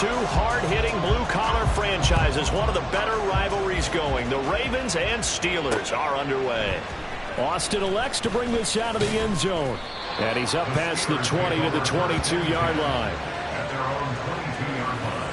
two hard-hitting blue-collar franchises, one of the better rivalries going. The Ravens and Steelers are underway. Austin elects to bring this out of the end zone. And he's up past the 20 to the 22-yard line. At their own 22-yard line.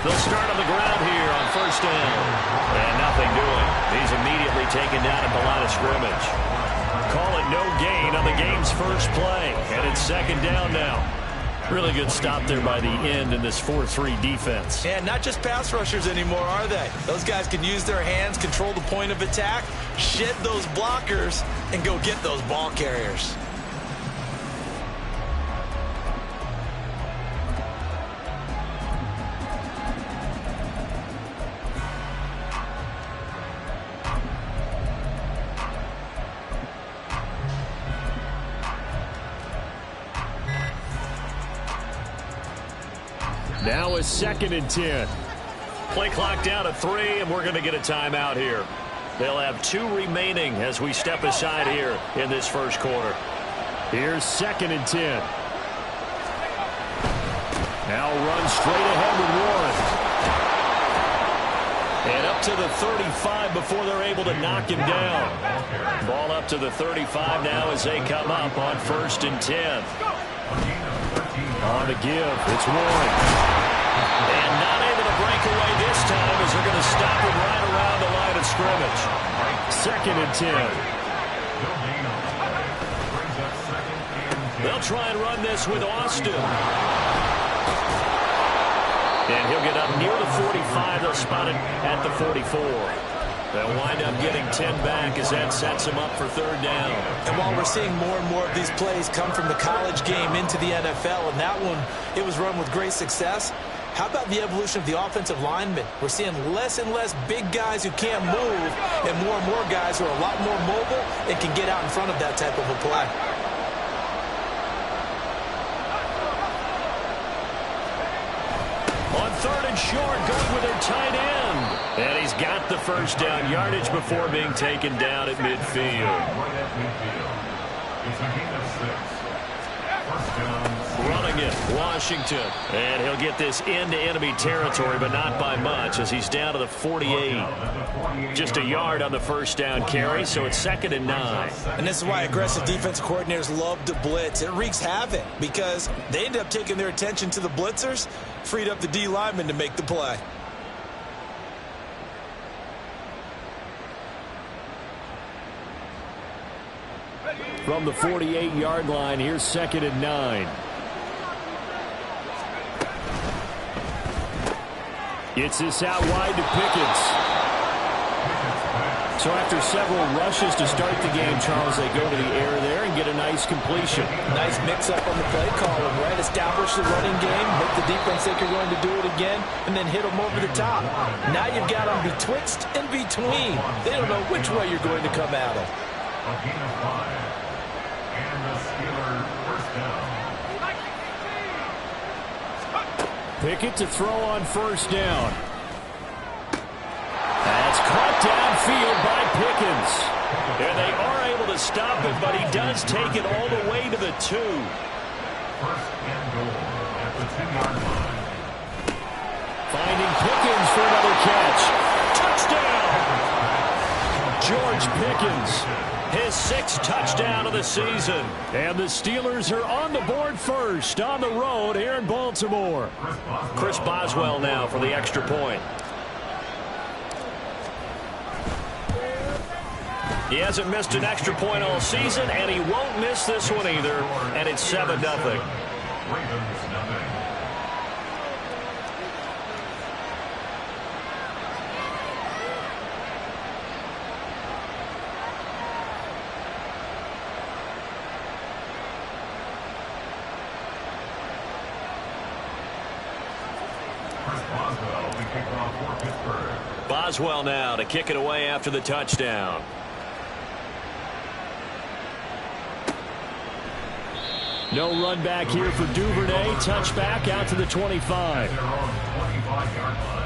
They'll start on the ground here on first down. And nothing doing. He's immediately taken down at the line of scrimmage. Call it no gain on the game's first play. And it's second down now. Really good stop there by the end in this 4-3 defense. And not just pass rushers anymore, are they? Those guys can use their hands, control the point of attack, shed those blockers, and go get those ball carriers. Now is 2nd and 10. Play clock down to 3, and we're going to get a timeout here. They'll have 2 remaining as we step aside here in this first quarter. Here's 2nd and 10. Now run straight ahead with Warren. And up to the 35 before they're able to knock him down. Ball up to the 35 now as they come up on 1st and 10. On the give, it's Warren. And not able to break away this time as they're going to stop him right around the line of scrimmage. 2nd and 10. They'll try and run this with Austin. And he'll get up near the 45. They'll spot it at the 44. They'll wind up getting 10 back as that sets him up for third down. And while we're seeing more and more of these plays come from the college game into the NFL, and that one, it was run with great success, how about the evolution of the offensive linemen? We're seeing less and less big guys who can't move and more guys who are a lot more mobile and can get out in front of that type of a play. On 3rd and short, going with their tight end. And he's got the first down yardage before being taken down at midfield. It's a gain of 6. First down. Running it, Washington. And he'll get this into enemy territory, but not by much as he's down to the 48. Just a yard on the first down carry, so it's 2nd and 9. And this is why aggressive defensive coordinators love to blitz. It wreaks havoc because they end up taking their attention to the blitzers, freed up the D lineman to make the play. From the 48-yard line, here's 2nd and 9. Gets this out wide to Pickens. So after several rushes to start the game, Charles, they go to the air there and get a nice completion. Nice mix-up on the play calling, right? Establish the running game, make the defense think you're going to do it again, and then hit them over the top. Now you've got them betwixt and between. They don't know which way you're going to come at them. A gain of 5. And the Steelers first down. Pickett to throw on first down. That's caught downfield by Pickens. And they are able to stop it, but he does take it all the way to the 2. First and goal at the 2-yard line. Finding Pickens for another catch. Touchdown! George Pickens. His 6th touchdown of the season. And the Steelers are on the board first on the road here in Baltimore. Chris Boswell now for the extra point. He hasn't missed an extra point all season, and he won't miss this one either. And it's 7-0. Ravens nothing. Chris Boswell, the kickoff for Pittsburgh. Boswell now to kick it away after the touchdown. No run back here for Duvernay. Touchback out to the 25. Their own 25-yard line.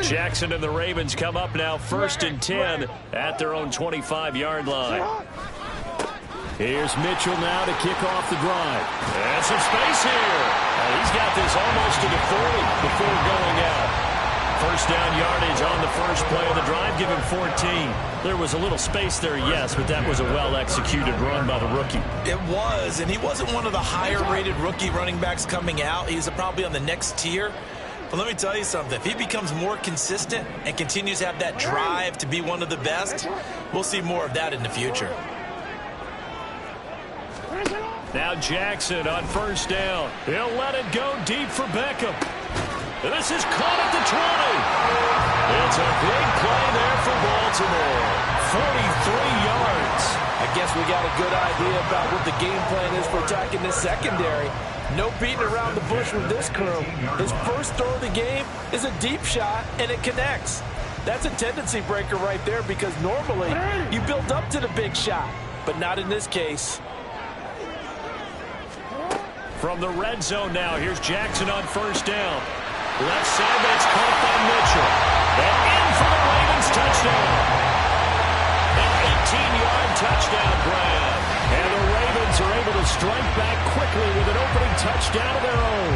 Jackson and the Ravens come up now 1st and 10 at their own 25-yard line. Here's Mitchell now to kick off the drive. And some space here. He's got this almost to the 40 before going out. First down yardage on the first play of the drive, give him 14. There was a little space there, yes, but that was a well-executed run by the rookie. It was, and he wasn't one of the higher-rated rookie running backs coming out. He's probably on the next tier. But let me tell you something. If he becomes more consistent and continues to have that drive to be one of the best, we'll see more of that in the future. Now Jackson on first down. He'll let it go deep for Beckham. This is caught at the 20. It's a big play there for Baltimore. 43 yards. I guess we got a good idea about what the game plan is for attacking this secondary. No beating around the bush with this crew. His first throw of the game is a deep shot, and it connects. That's a tendency breaker right there because normally you build up to the big shot, but not in this case. From the red zone now, here's Jackson on first down. Left side, but it's caught by Mitchell. And in for the Ravens touchdown. An 18-yard touchdown grab. And the Ravens are able to strike back quickly with an opening touchdown of their own.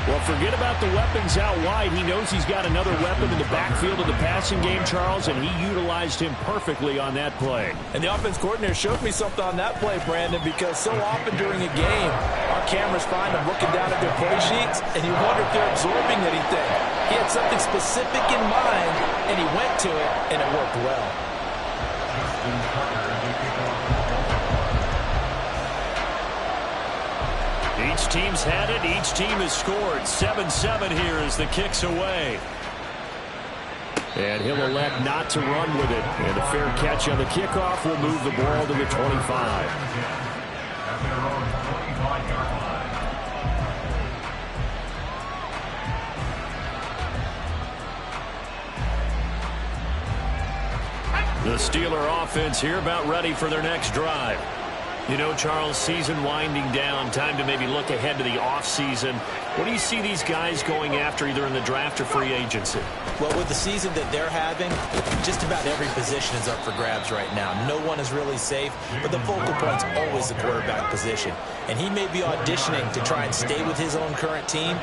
Well, forget about the weapons out wide. He knows he's got another weapon in the backfield of the passing game, Charles, and he utilized him perfectly on that play. And the offense coordinator showed me something on that play, Brandon, because so often during a game, our cameras find them looking down at their play sheets, and you wonder if they're absorbing anything. He had something specific in mind, and he went to it, and it worked well. Each team's had it. Each team has scored. 7-7 here as the kick's away. And he'll elect not to run with it. And a fair catch on the kickoff will move the ball to the 25. The Steeler offense here about ready for their next drive. You know, Charles, season winding down, time to maybe look ahead to the offseason. What do you see these guys going after either in the draft or free agency? Well, with the season that they're having, just about every position is up for grabs right now. No one is really safe, but the focal point's always the quarterback position. And he may be auditioning to try and stay with his own current team.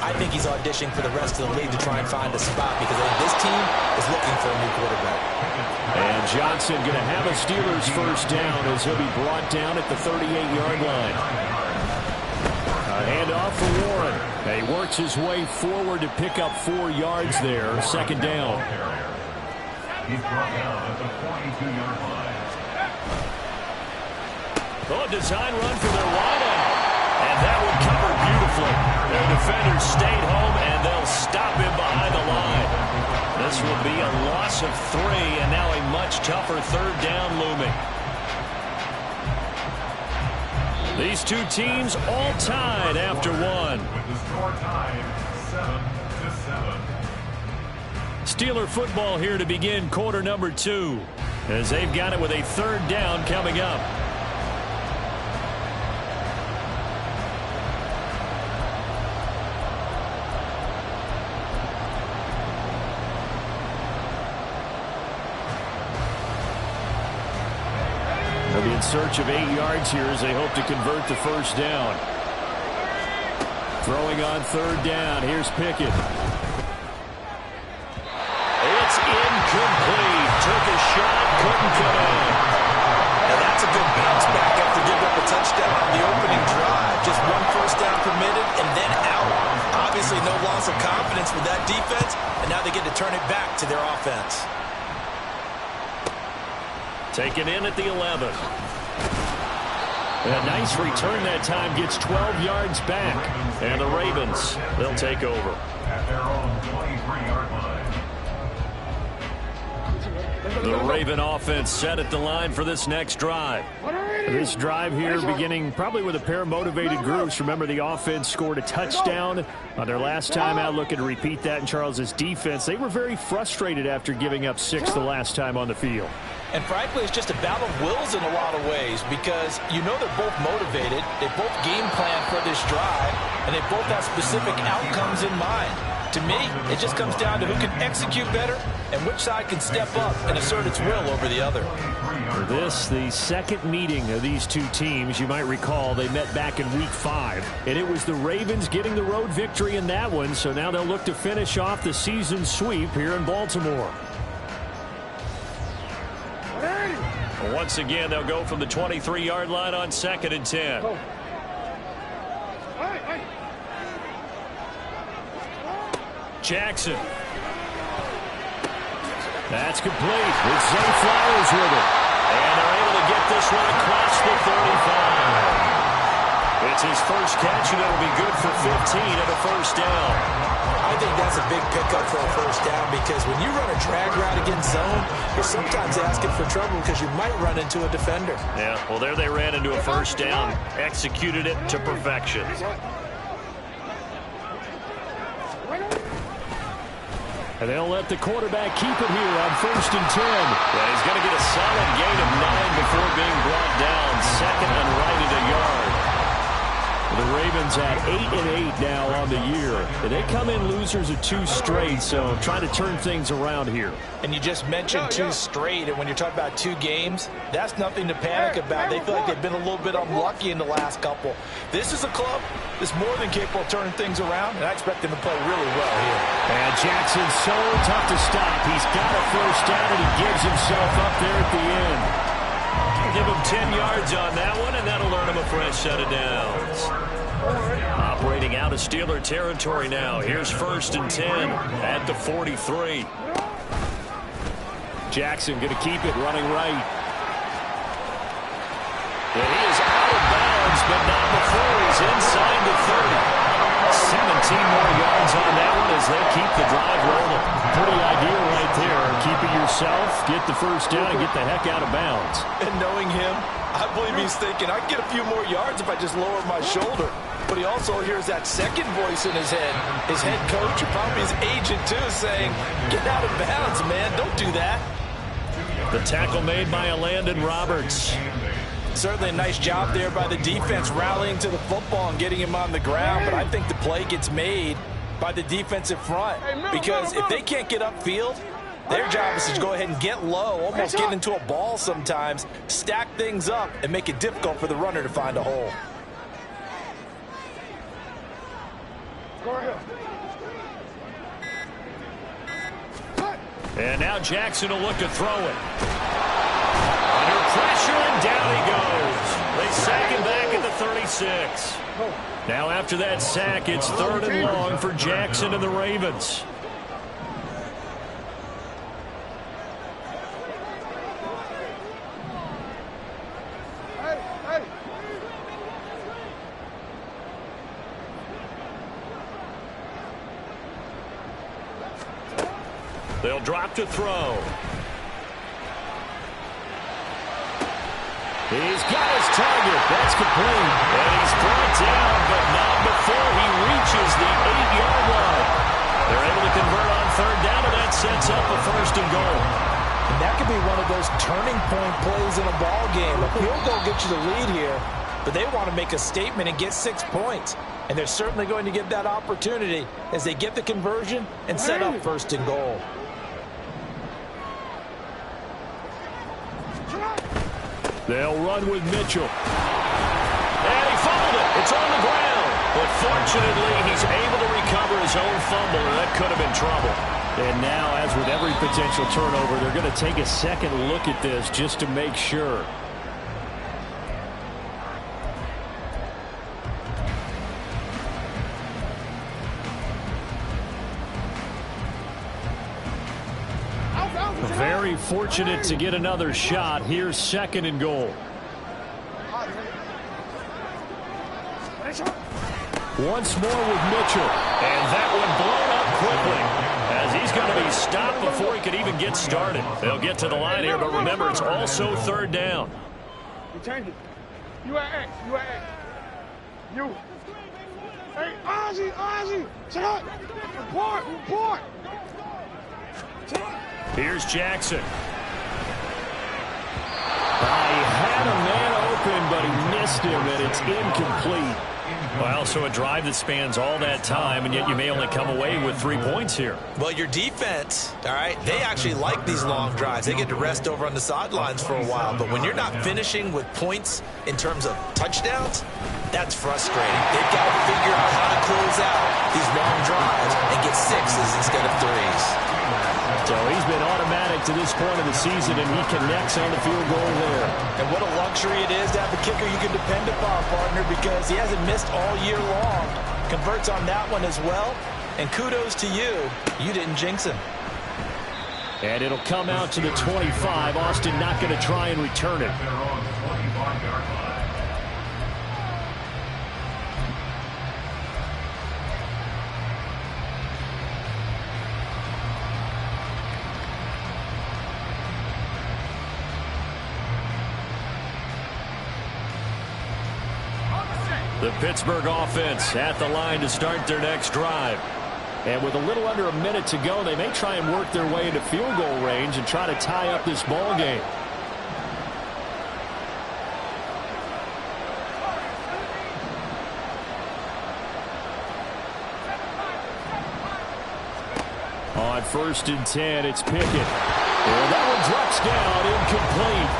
I think he's auditioning for the rest of the league to try and find a spot because I think this team is looking for a new quarterback. And Johnson going to have a Steelers first down as he'll be brought down at the 38-yard line. A handoff for Warren. He works his way forward to pick up 4 yards there. Second down. He's brought down at the 42-yard line. Oh, design run for their wideout. And that one covered beautifully. Their defenders stayed home, and they'll stop him behind the line. This will be a loss of 3, and now a much tougher third down looming. These two teams all tied after one. With the score tied 7-7. Steeler football here to begin quarter number 2, as they've got it with a third down coming up. They'll be in search of 8 yards here as they hope to convert the first down. Throwing on third down. Here's Pickett. It's incomplete. Took a shot, couldn't get in. Now that's a good bounce back after giving up a touchdown on the opening drive. Just one first down permitted and then out. Obviously no loss of confidence with that defense, and now they get to turn it back to their offense. Taken in at the 11. And a nice return that time, gets 12 yards back. And the Ravens, they'll take over. At their own 23-yard line. The Raven offense set at the line for this next drive. This drive here beginning probably with a pair of motivated groups. Remember, the offense scored a touchdown on their last time out. Looking to repeat that in Charles's defense. They were very frustrated after giving up 6 the last time on the field. And frankly, it's just a battle of wills in a lot of ways because you know they're both motivated. They both game plan for this drive, and they both have specific outcomes in mind. To me, it just comes down to who can execute better and which side can step up and assert its will over the other. For this, the second meeting of these two teams, you might recall they met back in Week 5, and it was the Ravens getting the road victory in that one, so now they'll look to finish off the season sweep here in Baltimore. Once again, they'll go from the 23-yard line on 2nd and 10. Jackson. That's complete with Zay Flowers with it. And they're able to get this one across the 35. It's his first catch, and it'll be good for 15 and a first down. I think that's a big pickup for a first down because when you run a drag route against zone, you're sometimes asking for trouble because you might run into a defender. Yeah, well, there they ran into a first down, executed it to perfection. And they'll let the quarterback keep it here on 1st and 10. Yeah, he's going to get a solid gain of 9 before being brought down. Second and right at a yard. The Ravens at 8-8 now on the year. And they come in losers of 2 straight, so trying to turn things around here. And you just mentioned 2 straight, and when you're talking about 2 games, that's nothing to panic about. They feel like they've been a little bit unlucky in the last couple. This is a club that's more than capable of turning things around, and I expect them to play really well here. And Jackson's so tough to stop. He's got a first down, and he gives himself up there at the end. Give him 10 yards on that one, and that'll earn him a fresh set of downs. Operating out of Steeler territory now. Here's 1st and 10 at the 43. Jackson going to keep it running right. And he is out of bounds, but not before he's inside the 30. 17 more yards on that one as they keep the drive rolling. Pretty ideal right there. Keep it yourself, get the first down, and get the heck out of bounds. And knowing him, I believe he's thinking, I can get a few more yards if I just lower my shoulder. But he also hears that second voice in his head. His head coach, and probably his agent too, saying, get out of bounds, man. Don't do that. The tackle made by Landon Roberts. Certainly a nice job there by the defense rallying to the football and getting him on the ground. But I think the play gets made by the defensive front. Because if they can't get upfield, their job is to go ahead and get low, almost get into a ball sometimes, stack things up, and make it difficult for the runner to find a hole. And now Jackson will look to throw it. Under pressure, and down he goes. They sack him back at the 36. Now after that sack, it's 3rd and long for Jackson and the Ravens. They'll drop to throw. He's got his target. That's complete. And he's brought down, but not before he reaches the 8-yard line. They're able to convert on 3rd down, and that sets up a 1st and goal. And that could be one of those turning point plays in a ball game. A field goal gets you the lead here, but they want to make a statement and get 6 points. And they're certainly going to get that opportunity as they get the conversion and set up 1st and goal. They'll run with Mitchell. And he fumbled it. It's on the ground. But fortunately, he's able to recover his own fumble, and that could have been trouble. And now, as with every potential turnover, they're going to take a second look at this just to make sure. Very fortunate to get another shot. Here's 2nd and goal. Once more with Mitchell. And that one blown up quickly as he's going to be stopped before he can could even get started. They'll get to the line here, but remember, it's also third down. You change it. You at X. You at X. You. Hey, Ozzy. Shut up. Report. Here's Jackson. He had a man open, but he missed him, and it's incomplete. Well, so a drive that spans all that time, and yet you may only come away with 3 points here. Well, your defense, all right, they actually like these long drives. They get to rest over on the sidelines for a while. But when you're not finishing with points in terms of touchdowns, that's frustrating. They've got to figure out how to close out these long drives and get sixes instead of threes. So he's been automatic to this point of the season, and he connects on the field goal there. And what a luxury it is to have a kicker you can depend upon, partner, because he hasn't missed all year long. Converts on that one as well. And kudos to you. You didn't jinx him. And it'll come out to the 25. Austin not going to try and return it. The Pittsburgh offense at the line to start their next drive. And with a little under a minute to go, they may try and work their way into field goal range and try to tie up this ball game. On 1st and 10, it's Pickett. And that one drops down, incomplete.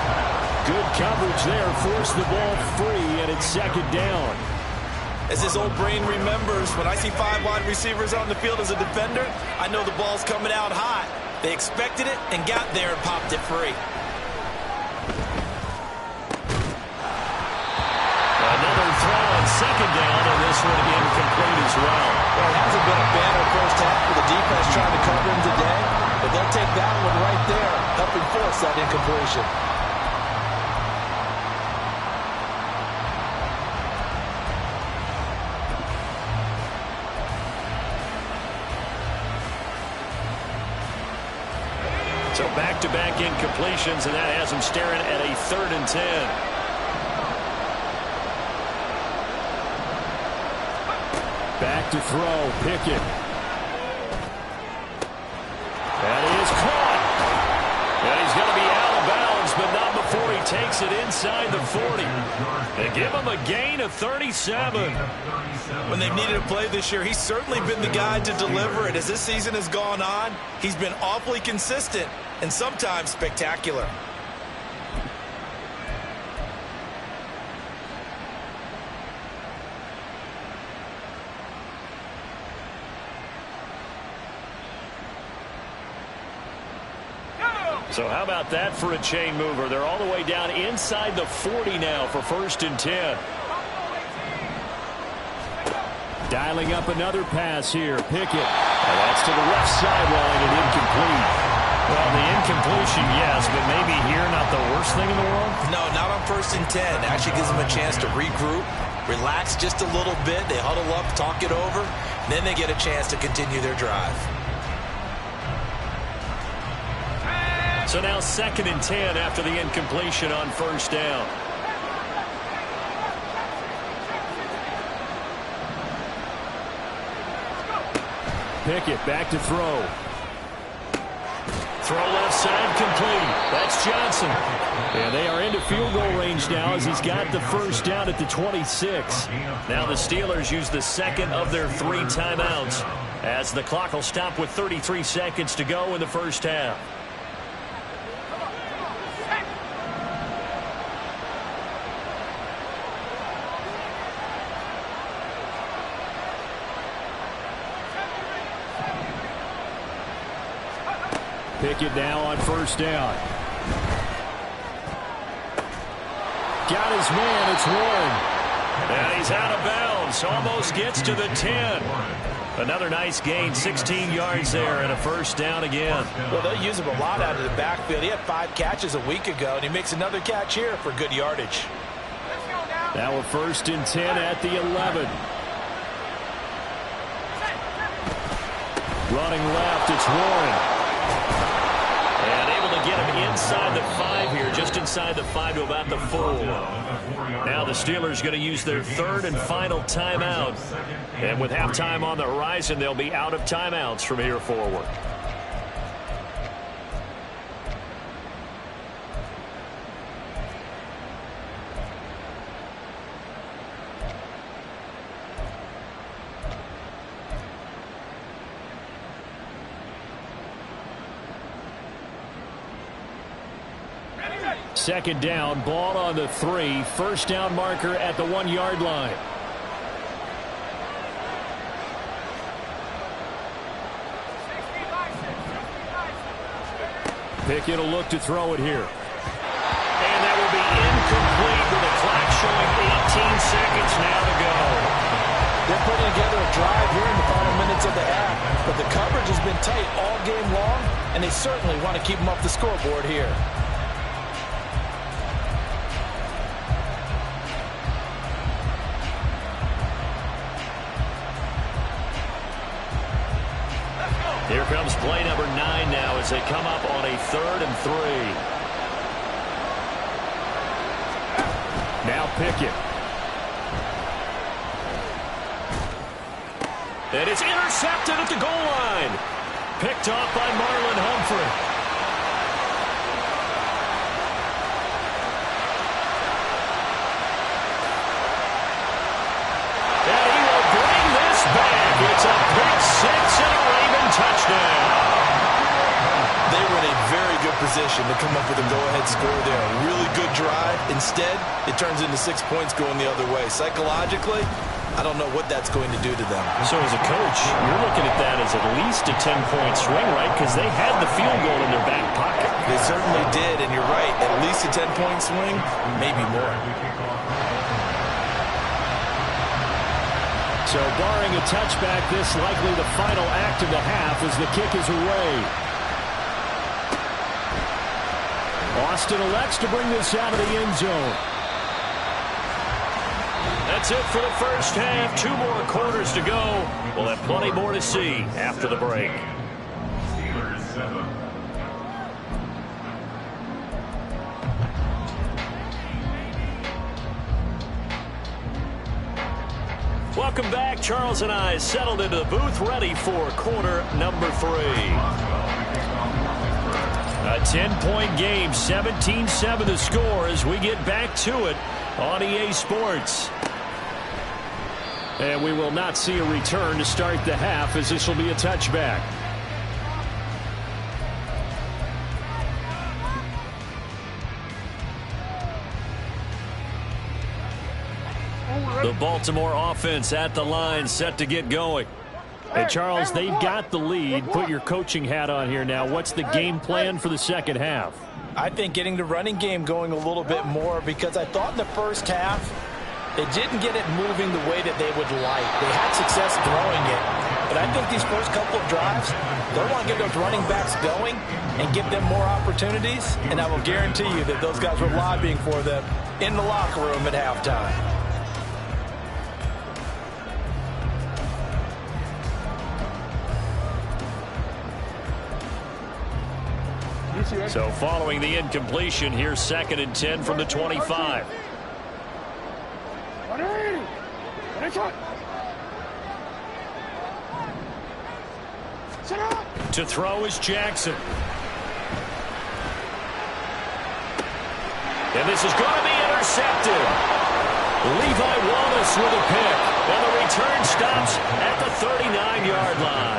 Good coverage there, forced the ball free, and it's 2nd down. As his old brain remembers, when I see 5 wide receivers on the field as a defender, I know the ball's coming out hot. They expected it and got there and popped it free. Another throw on 2nd down, and this one incomplete as well. Well, it hasn't been a banner first half for the defense trying to cover him today, but they'll take that one right there, helping force that incompletion. So back-to-back incompletions, and that has him staring at a 3rd and 10. Back to throw, Pickett. And he is caught. And he's going to be out of bounds, but not before he takes it inside the 40. They give him a gain of 37. When they've needed a play this year, he's certainly been the guy to deliver it. As this season has gone on, he's been awfully consistent and sometimes spectacular. So how about that for a chain mover? They're all the way down inside the 40 now for 1st and 10. Dialing up another pass here. Pickett. And that's to the left sideline and incomplete. Well, the incompletion, yes, but maybe here not the worst thing in the world? No, not on 1st and 10. It actually gives them a chance to regroup, relax just a little bit. They huddle up, talk it over, and then they get a chance to continue their drive. So now 2nd and 10 after the incompletion on 1st down. Pickett back to throw. Throw left side complete. That's Johnson. And they are into field goal range now as he's got the 1st down at the 26. Now the Steelers use the 2nd of their 3 timeouts as the clock will stop with 33 seconds to go in the 1st half. Pickett now on 1st down. Got his man, it's Warren. And he's out of bounds, almost gets to the 10. Another nice gain, 16 yards there, and a 1st down again. Well, they'll use him a lot out of the backfield. He had 5 catches a week ago, and he makes another catch here for good yardage. Now a 1st and 10 at the 11. Running left, it's Warren. inside the 5 to about the 4. Now the Steelers going to use their third and final timeout. And with halftime on the horizon, they'll be out of timeouts from here forward. Second down, ball on the 3. First down marker at the 1-yard line. Pickett will look to throw it here. And that will be incomplete with the clock showing 18 seconds now to go. They're putting together a drive here in the final minutes of the half, but the coverage has been tight all game long, and they certainly want to keep them off the scoreboard here. Here comes play number 9 now as they come up on a 3rd and 3. Now Pickett. And it's intercepted at the goal line. Picked off by Marlon Humphrey. And he will bring this back. It's a pick 6 and a Raven touchdown. They were in a very good position to come up with a go-ahead score there. A really good drive. Instead, it turns into 6 points going the other way. Psychologically, I don't know what that's going to do to them. So as a coach, you're looking at that as at least a 10-point swing, right? Because they had the field goal in their back pocket. They certainly did, and you're right. At least a 10-point swing, maybe more. So barring a touchback, this likely the final act of the half as the kick is away. Austin elects to bring this out of the end zone. That's it for the first half. 2 more quarters to go. We'll have plenty more to see after the break. Steelers 7. Welcome back. Charles and I settled into the booth, ready for quarter number 3. A 10-point game, 17-7 the score as we get back to it on EA Sports. And we will not see a return to start the half as this will be a touchback. The Baltimore offense at the line, set to get going. Hey, Charles, they've got the lead. Put your coaching hat on here now. What's the game plan for the second half? I think getting the running game going a little bit more, because I thought in the first half they didn't get it moving the way that they would like. They had success throwing it, but I think these first couple of drives, they want to get those running backs going and give them more opportunities, and I will guarantee you that those guys were lobbying for them in the locker room at halftime. So following the incompletion, here's 2nd and 10 from the 25. To throw is Jackson. And this is going to be intercepted. Levi Wallace with a pick. And the return stops at the 39-yard line.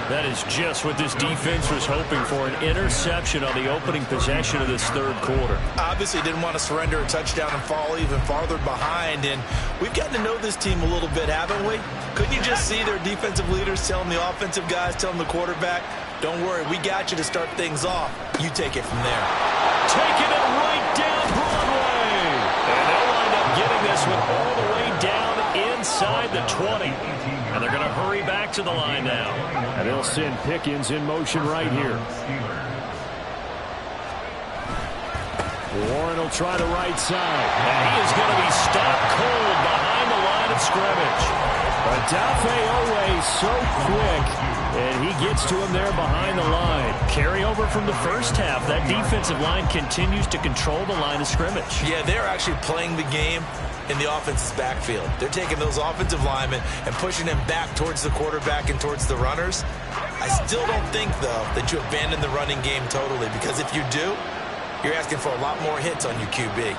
That is just what this defense was hoping for, an interception on the opening possession of this third quarter. Obviously didn't want to surrender a touchdown and fall even farther behind, and we've gotten to know this team a little bit, haven't we? Couldn't you just see their defensive leaders telling the offensive guys, telling the quarterback, don't worry, we got you to start things off. You take it from there. Taking it right down Broadway. And they'll wind up getting this one all the way down inside the 20. And they're going to hurry back to the line now. And they'll send Pickens in motion right here. Warren will try the right side. And he is going to be stopped cold behind the line of scrimmage. Odafe Oweh so quick, and he gets to him there behind the line. Carry over from the first half. That defensive line continues to control the line of scrimmage. Yeah, they're actually playing the game in the offense's backfield. They're taking those offensive linemen and pushing them back towards the quarterback and towards the runners. I still don't think, though, that you abandon the running game totally, because if you do, you're asking for a lot more hits on your QB.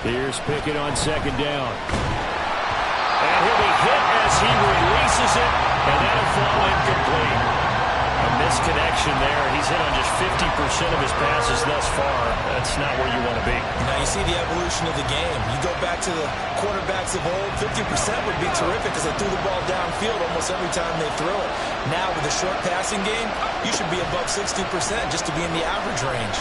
Here's Pickett on second down. And he'll be hit as he releases it, and that'll fall incomplete. A misconnection there. He's hit on just 50% of his passes thus far. That's not where you want to be. Now you see the evolution of the game. You go back to the quarterbacks of old, 50% would be terrific because they threw the ball downfield almost every time they threw it. Now with the short passing game, you should be above 60% just to be in the average range.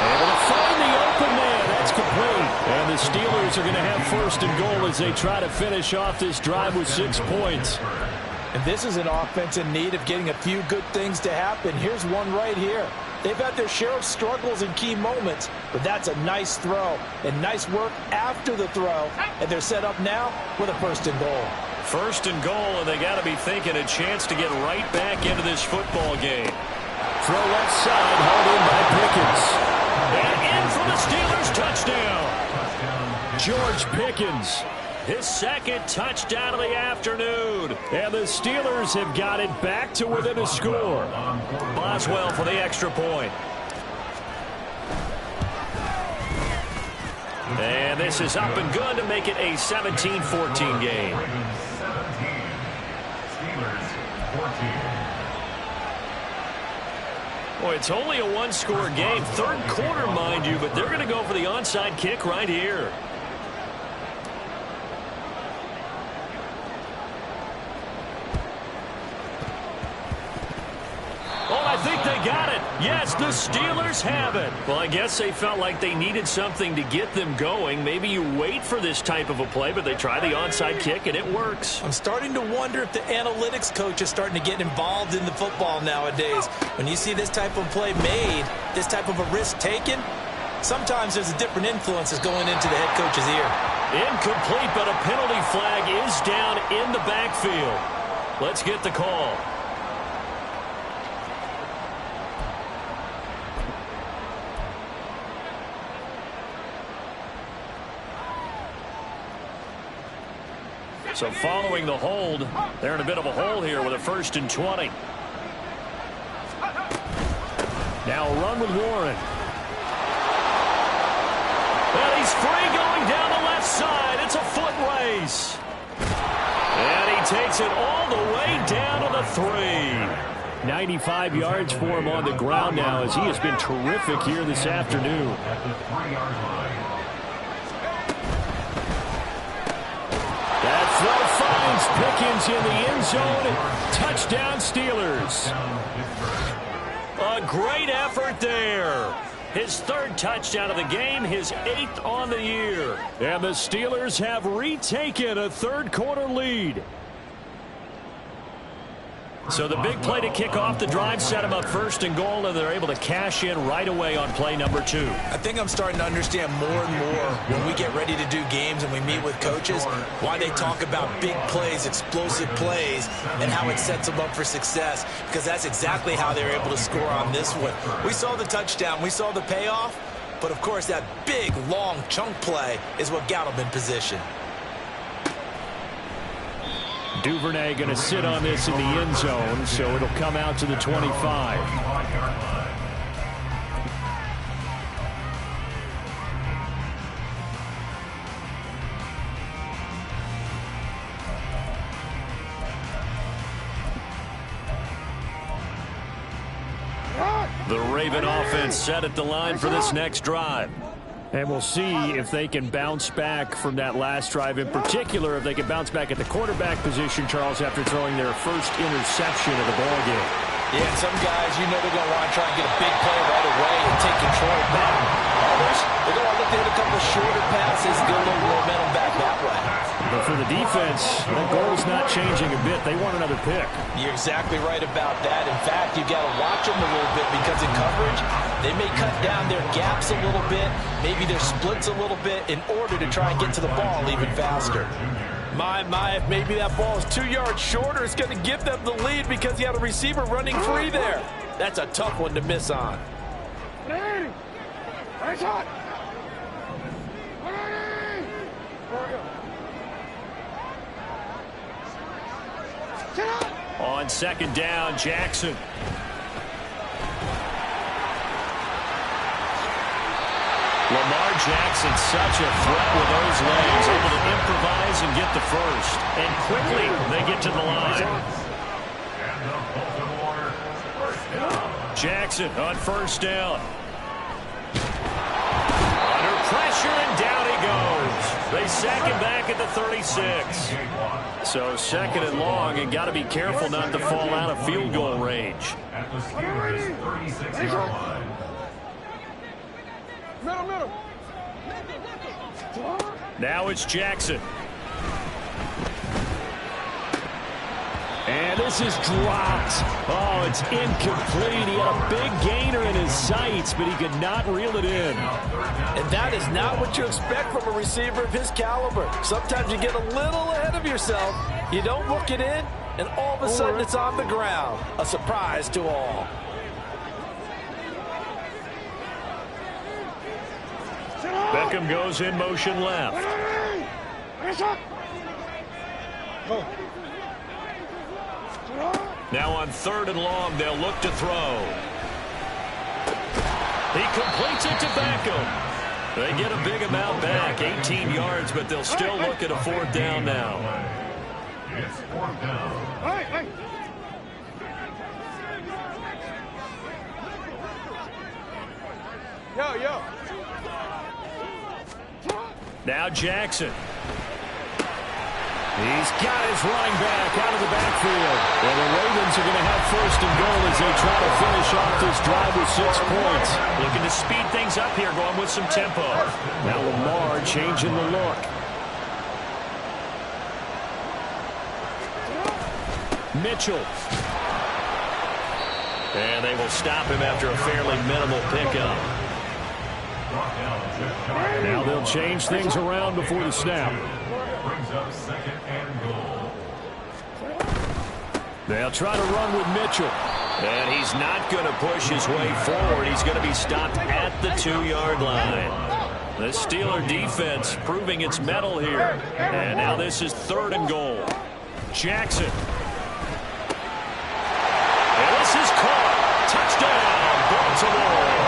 Able to find the open man. That's complete. And the Steelers are going to have first and goal as they try to finish off this drive with 6 points. And this is an offense in need of getting a few good things to happen. Here's one right here. They've had their share of struggles in key moments, but that's a nice throw and nice work after the throw. And they're set up now with a first and goal. First and goal, and they got to be thinking a chance to get right back into this football game. Throw left side, held in by Pickens. And in for the Steelers touchdown. George Pickens. His second touchdown of the afternoon. And the Steelers have got it back to within a score. Boswell for the extra point. And this is up and good to make it a 17-14 game. Boy, it's only a one-score game. Third quarter, mind you, but they're going to go for the onside kick right here. I think they got it. Yes, the Steelers have it. Well, I guess they felt like they needed something to get them going. Maybe you wait for this type of a play, but they try the onside kick, and it works. I'm starting to wonder if the analytics coach is starting to get involved in the football nowadays. When you see this type of play made, this type of a risk taken, sometimes there's a different influences going into the head coach's ear. Incomplete, but a penalty flag is down in the backfield. Let's get the call. So following the hold, they're in a bit of a hole here with a 1st and 20. Now a run with Warren. And he's free going down the left side. It's a foot race. And he takes it all the way down to the 3. 95 yards for him on the ground now as he has been terrific here this afternoon. That throw finds Pickens in the end zone. Touchdown, Steelers. A great effort there. His 3rd touchdown of the game, his 8th on the year. And the Steelers have retaken a third quarter lead. So the big play to kick off the drive set them up 1st and goal, and they're able to cash in right away on play number 2. I think I'm starting to understand more and more when we get ready to do games and we meet with coaches why they talk about big plays, explosive plays, and how it sets them up for success, because that's exactly how they were able to score on this one. We saw the touchdown, we saw the payoff, but of course that big, long chunk play is what got them in position. Duvernay going to sit on this in the end zone, so it'll come out to the 25. The Raven offense set at the line for this next drive. And we'll see if they can bounce back from that last drive. In particular, if they can bounce back at the quarterback position, Charles, after throwing their first interception of the ballgame. Yeah, and some guys, you know they're going to want to try and get a big play right away and take control back. Others, they're going to look to hit a couple shorter passes, get a little momentum back that way. But for the defense, that goal's not changing a bit. They want another pick. You're exactly right about that. In fact, you've got to watch them a little bit because in coverage, they may cut down their gaps a little bit, maybe their splits a little bit in order to try and get to the ball even faster. My, if maybe that ball is 2 yards shorter, it's going to give them the lead because you had a receiver running free there. That's a tough one to miss on. On second down, Jackson. Lamar Jackson, such a threat with those legs, able to improvise and get the first. And quickly, they get to the line. Jackson on first down. Under pressure, and down he goes. They sack him back at the 36. So second and long, and got to be careful not to fall out of field goal range. At the Steelers' 36-yard line. Middle. Now it's Jackson. And this is dropped. Oh, it's incomplete. He had a big gainer in his sights, but he could not reel it in. And that is not what you expect from a receiver of his caliber. Sometimes you get a little ahead of yourself. You don't look it in, and all of a sudden it's on the ground. A surprise to all. Beckham goes in motion left. Now on third and long, they'll look to throw. He completes it to Beckham. They get a big amount back, 18 yards, but they'll still look at a fourth down now. It's fourth down. Yo. Now Jackson. He's got his running back out of the backfield. Well, the Ravens are going to have first and goal as they try to finish off this drive with 6 points. Looking to speed things up here, going with some tempo. Now Lamar changing the look. Mitchell. And they will stop him after a fairly minimal pickup. Now they'll change things around before the snap. Brings up second and goal. They'll try to run with Mitchell. And he's not going to push his way forward. He's going to be stopped at the 2-yard line. The Steeler defense proving its mettle here. And now this is third and goal. Jackson. And this is caught. Touchdown, Baltimore.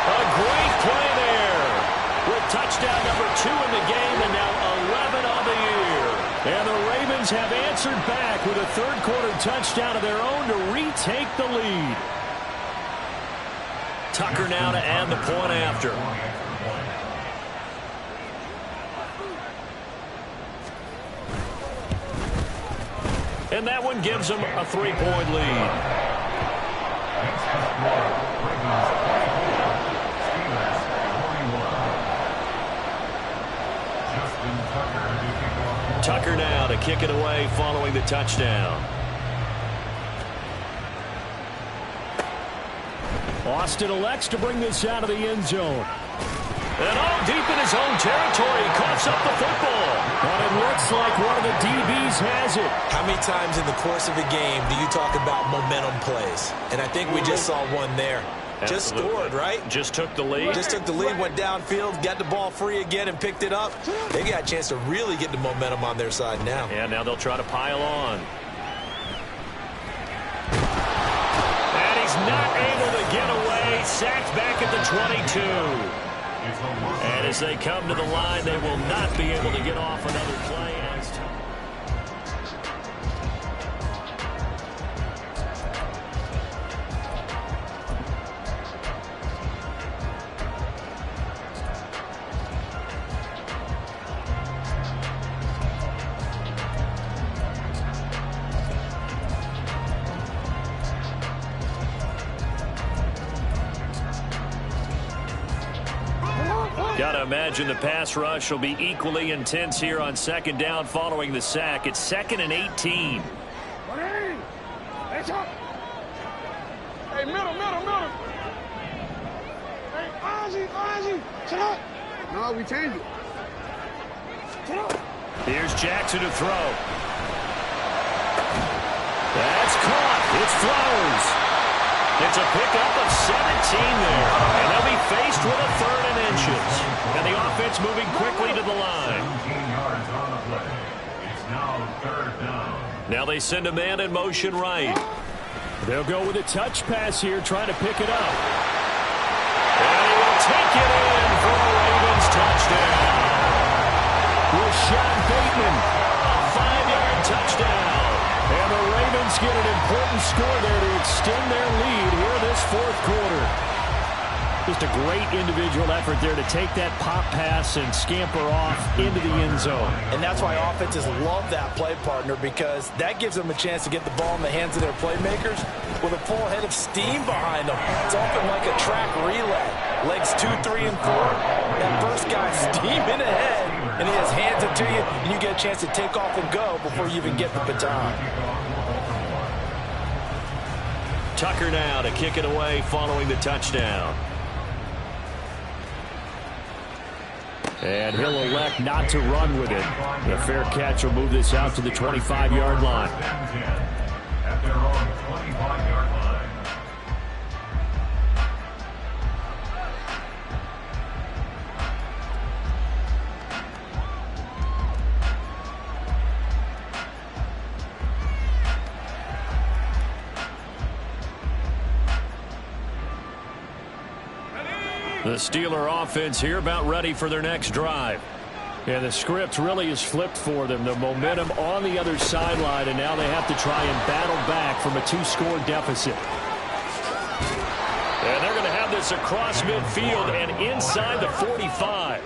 A great play there. With touchdown number 2 in the game and now 11 on the year. And the Ravens have answered back with a third-quarter touchdown of their own to retake the lead. Tucker now to add the point after. And that one gives them a 3-point lead. Tucker now to kick it away following the touchdown. Austin elects to bring this out of the end zone. And deep in his own territory, he coughs up the football. But it looks like one of the DBs has it. How many times in the course of a game do you talk about momentum plays? And I think we just saw one there. Just scored, right? Just took the lead. Just took the lead, went downfield, got the ball free again, and picked it up. They got a chance to really get the momentum on their side now. Yeah, now they'll try to pile on. And he's not able to get away. Sacked back at the 22. And as they come to the line, they will not be able to get off another play. Gotta imagine the pass rush will be equally intense here on second down following the sack. It's 2nd and 18. Hey, middle. Hey, Ozzie, shut up. No, we changed it. Shut up. Here's Jackson to throw. That's caught. It's Flowers. It's a pickup of 17 there. And they'll be faced with a 3rd and inches. And the offense moving quickly to the line. 17 yards on the play. It's now 3rd down. Now they send a man in motion right. They'll go with a touch pass here, trying to pick it up. And he will take it in for a Ravens touchdown. Rashad Bateman. A 5-yard touchdown. And the Ravens get an important score there to extend their lead here this 4th quarter. Just a great individual effort there to take that pop pass and scamper off into the end zone. And that's why offenses love that play partner, because that gives them a chance to get the ball in the hands of their playmakers with a full head of steam behind them. It's often like a track relay. Legs 2, 3, and 4. That first guy's steaming ahead, and he has hands it to you, and you get a chance to take off and go before you even get the baton. Tucker now to kick it away following the touchdown. And he'll elect not to run with it. The fair catch will move this out to the 25-yard line. At their own 25-yard line. The Steeler offense here about ready for their next drive. And the script really is flipped for them. The momentum on the other sideline, and now they have to try and battle back from a 2-score deficit. And they're going to have this across midfield and inside the 45.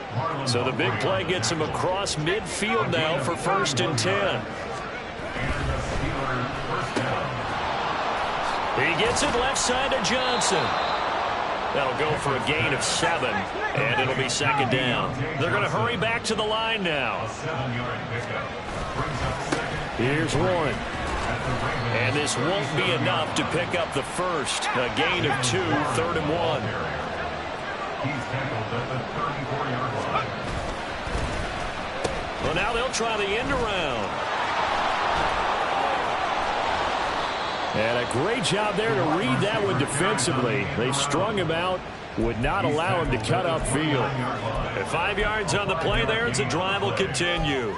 So the big play gets them across midfield now for 1st and 10. He gets it left side to Johnson. That'll go for a gain of 7, and it'll be 2nd down. They're going to hurry back to the line now. Here's Warren. And this won't be enough to pick up the first. A gain of 2, 3rd and 1. He's tackled at the 34-yard line. Well, now they'll try the end around. And a great job there to read that one defensively. They strung him out, would not allow him to cut upfield. At 5 yards on the play there, as the drive will continue.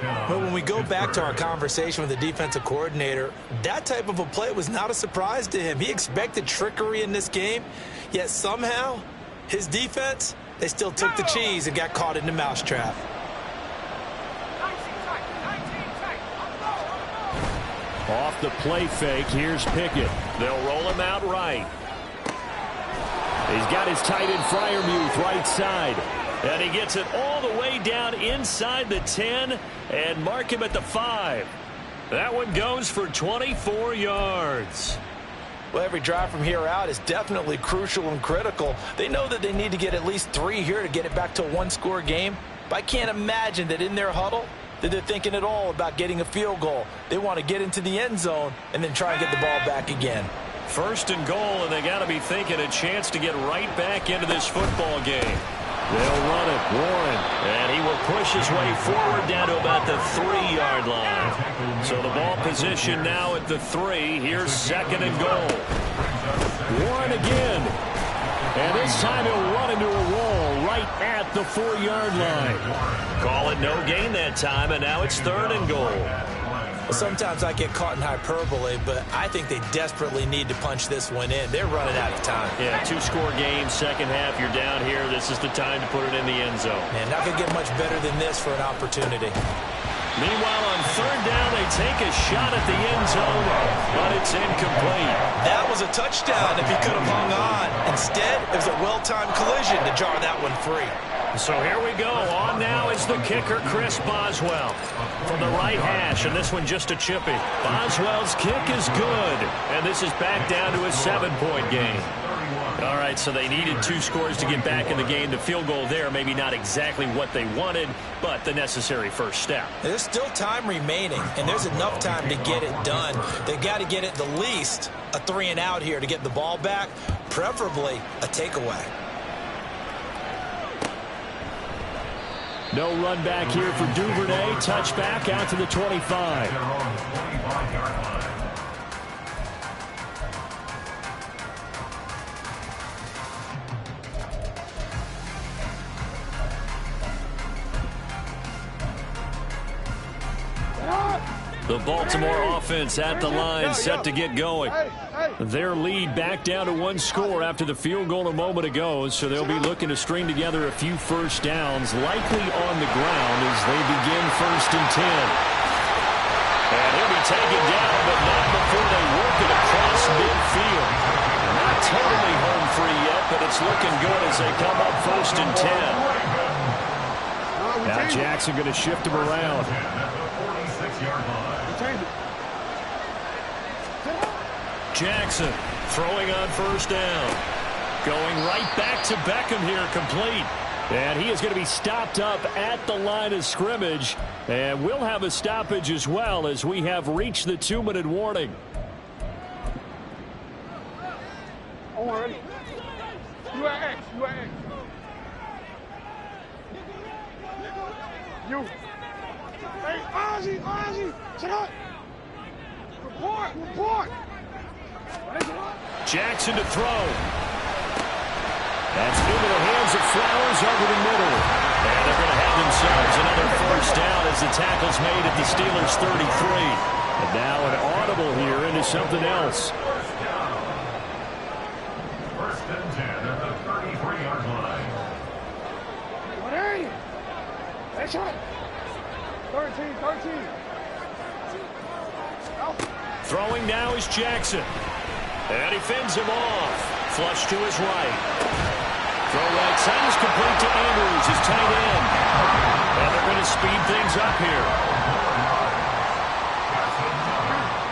But when we go back to our conversation with the defensive coordinator, that type of a play was not a surprise to him. He expected trickery in this game, yet somehow his defense, they still took the cheese and got caught in the mousetrap. Off the play fake, here's Pickett. They'll roll him out right. He's got his tight end Freiermuth right side. And he gets it all the way down inside the 10 and mark him at the 5. That one goes for 24 yards. Well, every drive from here out is definitely crucial and critical. They know that they need to get at least 3 here to get it back to a 1-score game. But I can't imagine that in their huddle that they're thinking at all about getting a field goal. They want to get into the end zone and then try and get the ball back again. 1st and goal, and they got to be thinking a chance to get right back into this football game. They'll run it, Warren. And he will push his way forward down to about the 3-yard line. So the ball position now at the 3. Here's 2nd and goal. Warren again. And this time he'll run into a wall right at the 4-yard line. Call it no gain that time, and now it's 3rd and goal. Sometimes I get caught in hyperbole, but I think they desperately need to punch this one in. They're running out of time. Yeah, 2-score game, second half, you're down here. This is the time to put it in the end zone. Man, not going to get much better than this for an opportunity. Meanwhile, on 3rd down, they take a shot at the end zone, but it's incomplete. That was a touchdown if he could have hung on. Instead, it was a well-timed collision to jar that one free. So here we go. On now is the kicker, Chris Boswell. From the right hash, and this one just a chippy. Boswell's kick is good. And this is back down to a 7-point game. All right, so they needed 2 scores to get back in the game. The field goal there, maybe not exactly what they wanted, but the necessary first step. There's still time remaining, and there's enough time to get it done. They've got to get it the least a 3-and-out here to get the ball back, preferably a takeaway. No run back here for Duvernay. Touchback out to the 25. The Baltimore offense at the line, set to get going. Their lead back down to 1 score after the field goal a moment ago, so they'll be looking to string together a few first downs, likely on the ground as they begin 1st and 10. And he'll be taken down, but not before they work it across midfield. Not totally home free yet, but it's looking good as they come up 1st and 10. Now Jackson going to shift him around. Jackson throwing on 1st down. Going right back to Beckham here, complete. And he is going to be stopped up at the line of scrimmage. And we'll have a stoppage as well as we have reached the 2-minute warning. Already. You at X. You at X. You. Hey, Ozzy. Check out. Report. Jackson to throw. That's into the hands of Flowers over the middle. And they're going to have themselves another 1st down as the tackle's made at the Steelers' 33. And now an audible here into something else. 1st and 10 at the 33-yard line. What are you? That's right. 13. Throwing now is Jackson. And he fends him off. Flush to his right. Throw right side is complete to Andrews, his tight end. And they're going to speed things up here.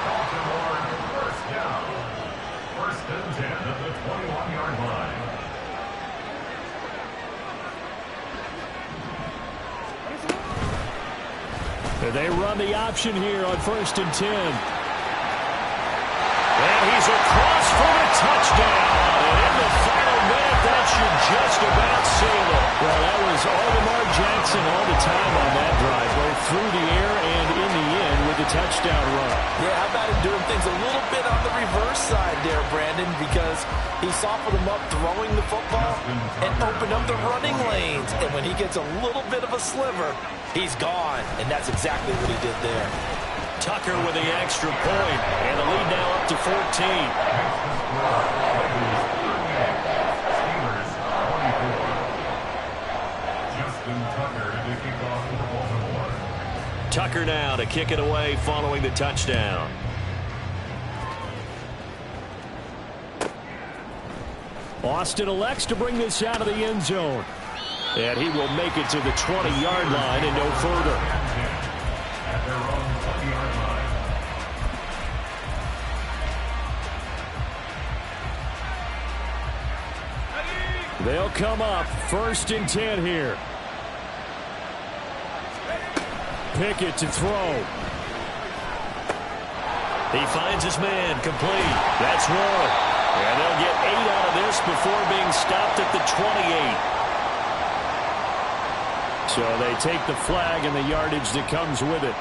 Baltimore 1st down. 1st and 10 at the 21-yard line. And they run the option here on 1st and 10. And he's across for a touchdown. And in the final minute, that should just about seal it. Well, that was all Lamar Jackson all the time on that drive, both through the air and in the end with the touchdown run. Yeah, how about him doing things a little bit on the reverse side there, Brandon, because he softened him up throwing the football and opened up the running lanes. And when he gets a little bit of a sliver, he's gone. And that's exactly what he did there. Tucker with the extra point, and the lead now up to 14. Steelers 24. Justin Tucker to kick off for Baltimore. Tucker now to kick it away following the touchdown. Austin elects to bring this out of the end zone. And he will make it to the 20-yard line and no further. At their own 20-yard line. They'll come up 1st and 10 here. Pickett to throw. He finds his man, complete. That's 1. And they'll get 8 out of this before being stopped at the 28. So they take the flag and the yardage that comes with it.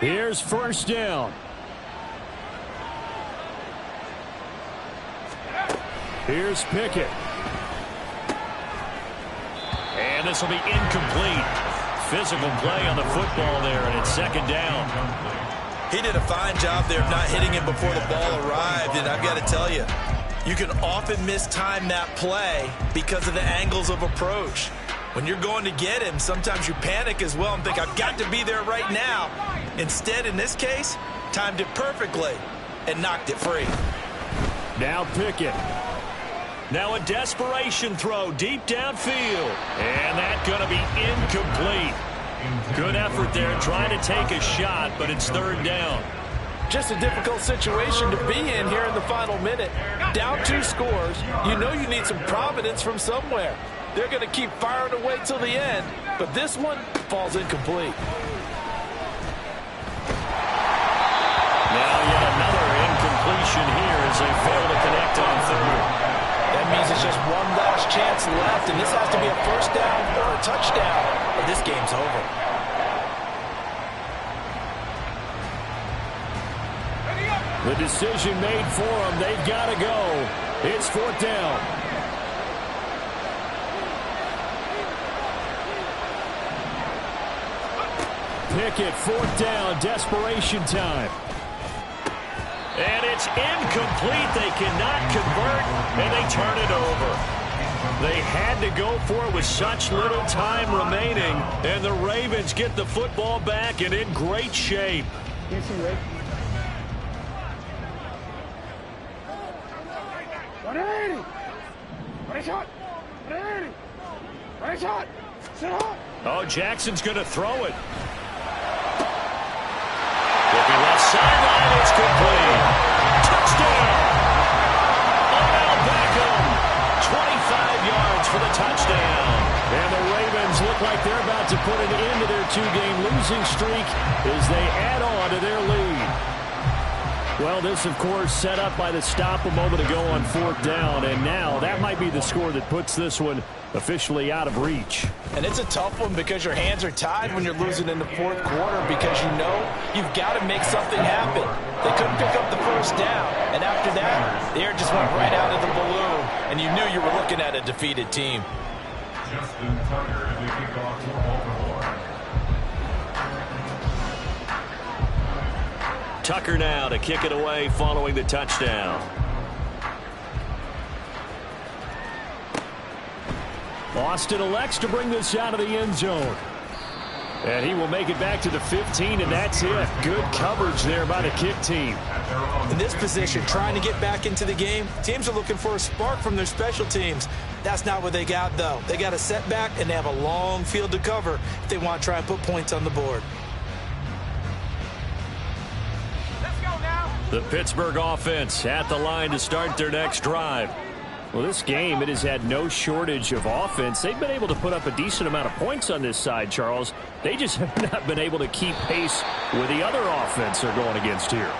Here's 1st down. Here's Pickett. And this will be incomplete. physical play on the football there, and it's second down. He did a fine job there of not hitting him before the ball arrived, and I've got to tell you, you can often mistime that play because of the angles of approach. When you're going to get him, sometimes you panic as well and think, I've got to be there right now. Instead, in this case, timed it perfectly and knocked it free. Now Pickett. Now a desperation throw deep downfield. And that's going to be incomplete. Good effort there trying to take a shot, but it's third down. Just a difficult situation to be in here in the final minute. Down 2 scores, you know you need some providence from somewhere. They're going to keep firing away till the end, but this one falls incomplete. Now yet another incompletion here as they fail to connect on third. That means it's just one last chance left, and this has to be a first down or a touchdown, or this game's over. The decision made for them. They've got to go. It's fourth down. Pickett, fourth down, desperation time. And it's incomplete. They cannot convert, and they turn it over. They had to go for it with such little time remaining, and the Ravens get the football back and in great shape. Oh, Jackson's going to throw it. Looking left sideline, it's complete. Touchdown! Odell Beckham, 25 yards for the touchdown. And the Ravens look like they're about to put an end to their 2-game losing streak as they add on to their lead. Well, this, of course, set up by the stop a moment ago on fourth down, and now that might be the score that puts this one officially out of reach. And it's a tough one because your hands are tied when you're losing in the fourth quarter because you know you've got to make something happen. They couldn't pick up the first down, and after that, the air just went right out of the balloon, and you knew you were looking at a defeated team. Justin Tucker as we kick off for Baltimore. Tucker now to kick it away following the touchdown. Austin elects to bring this out of the end zone. And he will make it back to the 15, and that's it. Good coverage there by the kick team. In this position, trying to get back into the game, teams are looking for a spark from their special teams. That's not what they got, though. They got a setback, and they have a long field to cover if they want to try and put points on the board. The Pittsburgh offense at the line to start their next drive. Well, this game, it has had no shortage of offense. They've been able to put up a decent amount of points on this side, Charles. They just have not been able to keep pace with the other offense they're going against here.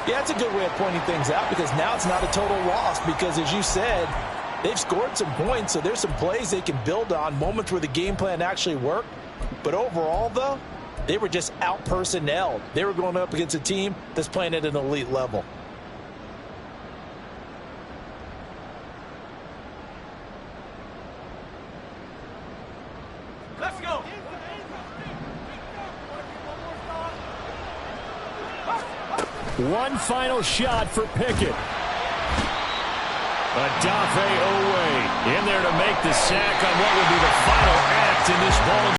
Yeah, it's a good way of pointing things out because now it's not a total loss because, as you said, they've scored some points, so there's some plays they can build on, moments where the game plan actually worked. But overall, though, they were just out-personnelled. They were going up against a team that's playing at an elite level. Let's go. One final shot for Pickett. Odafe Oweh in there to make the sack on what will be the final act in this ball.